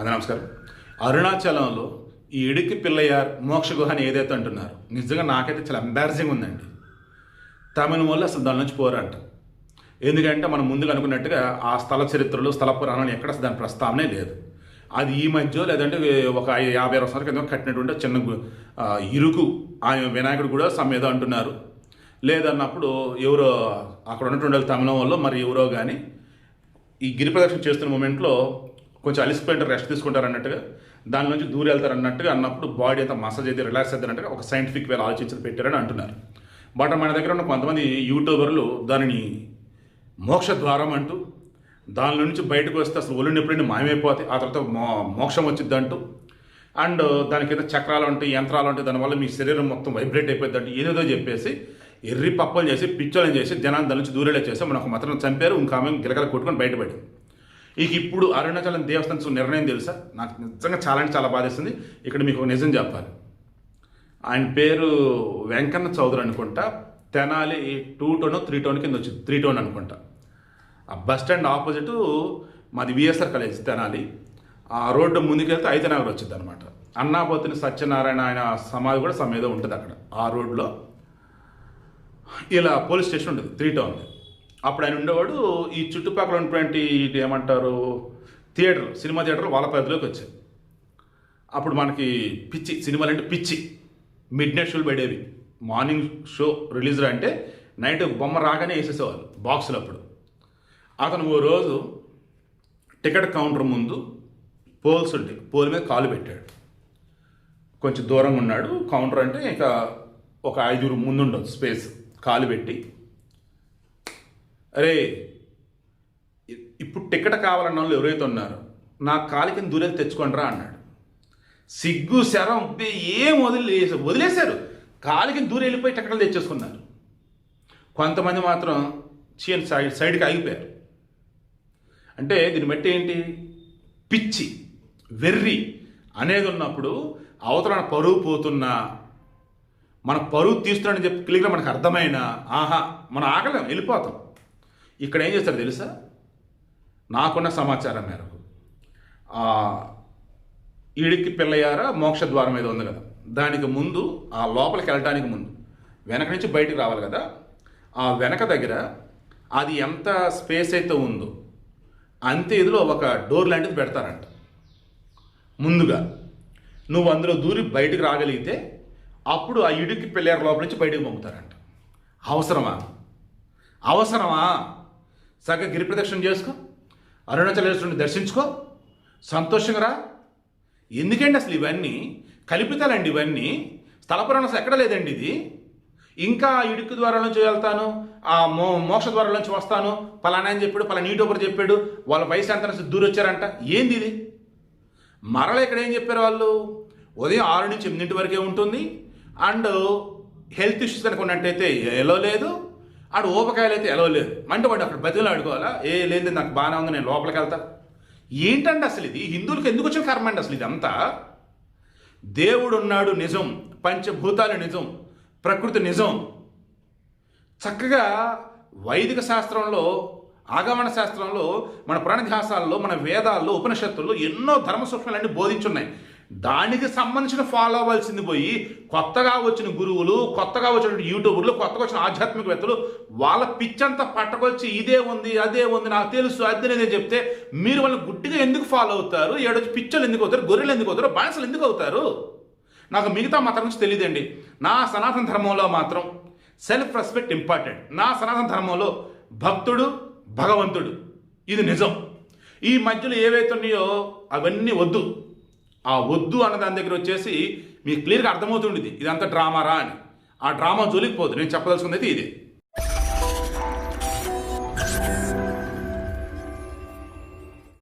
నమస్కారం. అరుణాచలంలో ఈ ఇడికి పిల్లయ్యార్ మోక్ష గుహ అని ఏదైతే అంటున్నారు, నిజంగా నాకైతే చాలా ఎంబారసింగ్ ఉందండి. తమిళ వాళ్ళు అసలు దాని నుంచి పోరంట. ఎందుకంటే మనం ముందుగా అనుకున్నట్టుగా ఆ స్థల చరిత్రలు, స్థల పురాణాలు ఎక్కడ దాని ప్రస్తావనే లేదు. అది ఈ మధ్య లేదంటే ఒక 50 సంవత్సరాల కింద కట్టినటువంటి చిన్న ఇరుకు ఆయన వినాయకుడు కూడా సమ్మేదో అంటున్నారు. లేదన్నప్పుడు ఎవరో అక్కడ ఉన్నటువంటి తమిళం వాళ్ళు మరి ఎవరో కానీ ఈ గిరి ప్రదక్షిణ చేస్తున్న మూమెంట్లో కొంచెం అలిసిపోయింటారు, రెస్ట్ తీసుకుంటారు అన్నట్టుగా, దాని నుంచి దూరం వెళ్తారు అన్నట్టుగా అన్నప్పుడు బాడీ అంతా మసాజ్ అయితే రిలాక్స్ అవుతుంది అన్నట్టుగా ఒక సైంటిఫిక్ వేలో ఆలోచించి పెట్టారని అంటున్నారు. బట్ మన దగ్గర ఉన్న కొంతమంది యూట్యూబర్లు దానిని మోక్ష ద్వారం అంటూ, దాని నుంచి బయటకు వస్తే అసలు ఒళ్ళు నొప్పులన్నీ మాయమైపోతాయి, ఆ తర్వాత మోక్షం వచ్చింది అంటూ, అండ్ దాని కింద చక్రాలు ఉంటాయి, యంత్రాలు ఉంటాయి, దానివల్ల మీ శరీరం మొత్తం వైబ్రేట్ అయిపోద్ది అంటూ ఏదేదో చెప్పేసి ఎర్రి పప్పలు చేసి పిచ్చోళ్ళని చేసి జనాన్ని దాని నుంచి దూరేలా చేసి మన ఒక మాత్రం చంపారు. ఇంకా ఆమె గిలగల కొట్టుకొని బయటపడి ఇక ఇప్పుడు అరుణాచలం దేవస్థానం నిర్ణయం తెలుసా, నాకు నిజంగా చాలా అంటే చాలా బాధేస్తుంది. ఇక్కడ మీకు ఒక నిజం చెప్పాలి. ఆయన పేరు వెంకన్న చౌదరి అనుకుంటా. తెనాలి 2 టౌన్ 3 టౌన్ కింద వచ్చింది, 3 టౌన్ అనుకుంటా. ఆ బస్ స్టాండ్ ఆపోజిట్ మాది విఎస్ఆర్ కాలేజ్ తెనాలి. ఆ రోడ్డు ముందుకెళ్తే ఐతనగర్ వచ్చింది అనమాట. అన్నాపోతుని సత్యనారాయణ ఆయన సమాధి కూడా సమేదో ఉంటుంది అక్కడ ఆ రోడ్లో. ఇలా పోలీస్ స్టేషన్ ఉంటుంది 3 టౌన్. అప్పుడు ఆయన ఉండేవాడు. ఈ చుట్టుపక్కల ఉన్నటువంటి ఏమంటారు థియేటర్, సినిమా థియేటర్లు వాళ్ళ పరిధిలోకి వచ్చాయి. అప్పుడు మనకి పిచ్చి సినిమాలు అంటే పిచ్చి. మిడ్ నైట్ షోలు పడేవి. మార్నింగ్ షో రిలీజ్ అంటే నైట్ బొమ్మ రాగానే వేసేసేవాళ్ళు బాక్సులు. అప్పుడు అతను ఓ రోజు టికెట్ కౌంటర్ ముందు పోల్స్ ఉంటాయి, పోల్ మీద కాలు పెట్టాడు. కొంచెం దూరంగా ఉన్నాడు. కౌంటర్ అంటే ఇక ఒక 5 ముందు ఉండదు స్పేస్. కాలు పెట్టి, అరే ఇప్పుడు టికెట్ కావాలన్న వాళ్ళు ఎవరైతే ఉన్నారో నా కాలు కింద దూరేది తెచ్చుకోండిరా అన్నాడు. సిగ్గు శరం ఏం వదిలేశారు. కాలు కింద దూరం వెళ్ళిపోయి టికెట్లు తెచ్చేసుకున్నారు. కొంతమంది మాత్రం సైడ్కి ఆగిపోయారు. అంటే దీన్ని బట్టి ఏంటి, పిచ్చి వెర్రి అనేది ఉన్నప్పుడు అవతల పరువు పోతున్నా, మన పరువు తీస్తున్నాడని చెప్పి క్లియర్గా మనకు అర్థమైనా ఆహా మనం ఆగలేం, వెళ్ళిపోతాం. ఇక్కడ ఏం చేస్తారు తెలుసా, నాకున్న సమాచారం మేరకు ఈడికి పిల్లయ్యారా మోక్ష ద్వారం ఏదో ఉంది కదా, దానికి ముందు ఆ లోపలికి వెళ్ళటానికి ముందు వెనక నుంచి బయటికి రావాలి కదా, ఆ వెనక దగ్గర అది ఎంత స్పేస్ అయితే ఉందో అంతే ఇదిలో ఒక డోర్ లాంటిది పెడతారంట. ముందుగా నువ్వు అందులో దూరి బయటికి రాగలిగితే అప్పుడు ఆ ఇడికి పిల్లయ్యారు లోపల నుంచి బయటకు పంపుతారంట. అవసరమా? సగ గిరి ప్రదక్షిణ చేసుకో, అరుణాచలేశ్వరుని దర్శించుకో, సంతోషంగా రా. ఎందుకండి అసలు ఇవన్నీ కల్పితాలండి, ఇవన్నీ స్థల పురాణం ఎక్కడ లేదండి ఇది. ఇంకా ఇడుక్కు ద్వారాల నుంచి వెళ్తాను, ఆ మోక్ష ద్వారాల నుంచి వస్తాను, పలానా అని చెప్పాడు, పలానా యూట్యూబర్ చెప్పాడు, వాళ్ళ వయసు ఎంత దూరం వచ్చారంట. ఏంది ఇది? మరల ఇక్కడ ఏం చెప్పారు వాళ్ళు, ఉదయం 6 నుంచి 8 వరకే ఉంటుంది. అండ్ హెల్త్ ఇష్యూస్ కనుక ఉన్నట్టయితే ఎలో లేదు, ఆడు ఊపకాయలు అయితే ఎలో లేదు. అంటే వాడు అక్కడ బతిలో ఆడుకోవాలా, లేదు నాకు బాగానే ఉంది నేను లోపలికి వెళ్తా. ఏంటండి అసలు ఇది? హిందువులకు ఎందుకు వచ్చిన కర్మ అండి అసలు ఇదంతా? దేవుడు ఉన్నాడు నిజం, పంచభూతాలు నిజం, ప్రకృతి నిజం. చక్కగా వైదిక శాస్త్రంలో, ఆగమన శాస్త్రంలో, మన ప్రణధ్యాసాల్లో, మన వేదాల్లో, ఉపనిషత్తుల్లో ఎన్నో ధర్మ సూక్ష్మాలన్నీ బోధించున్నాయి. దానికి సంబంధించిన ఫాలో అవ్వాల్సింది పోయి కొత్తగా వచ్చిన గురువులు, కొత్తగా వచ్చిన యూట్యూబర్లు, కొత్తగా వచ్చిన ఆధ్యాత్మికవేత్తలు వాళ్ళ పిచ్చంతా పట్టకొచ్చి ఇదే ఉంది అదే ఉంది నాకు తెలుసు అదేనే చెప్తే మీరు వాళ్ళని గుడ్డిగా ఎందుకు ఫాలో అవుతారు? ఏడొచ్చి పిచ్చలు ఎందుకు అవుతారు, గొర్రెలు ఎందుకు అవుతారు, బానిసలు ఎందుకు అవుతారు? నాకు మిగతా మతం నుంచి తెలియదండి. నా సనాతన ధర్మంలో మాత్రం సెల్ఫ్ రెస్పెక్ట్ ఇంపార్టెంట్. నా సనాతన ధర్మంలో భక్తుడు భగవంతుడు, ఇది నిజం. ఈ మధ్యలో ఏవైతే ఉన్నాయో అవన్నీ వద్దు. ఆ వద్దు అన్న దాని దగ్గర వచ్చేసి మీకు క్లియర్గా అర్థమవుతుండేది ఇదంతా డ్రామారా అని. ఆ డ్రామా జోలికి పోదు. నేను చెప్పదలుచుకుంది అయితే ఇదే.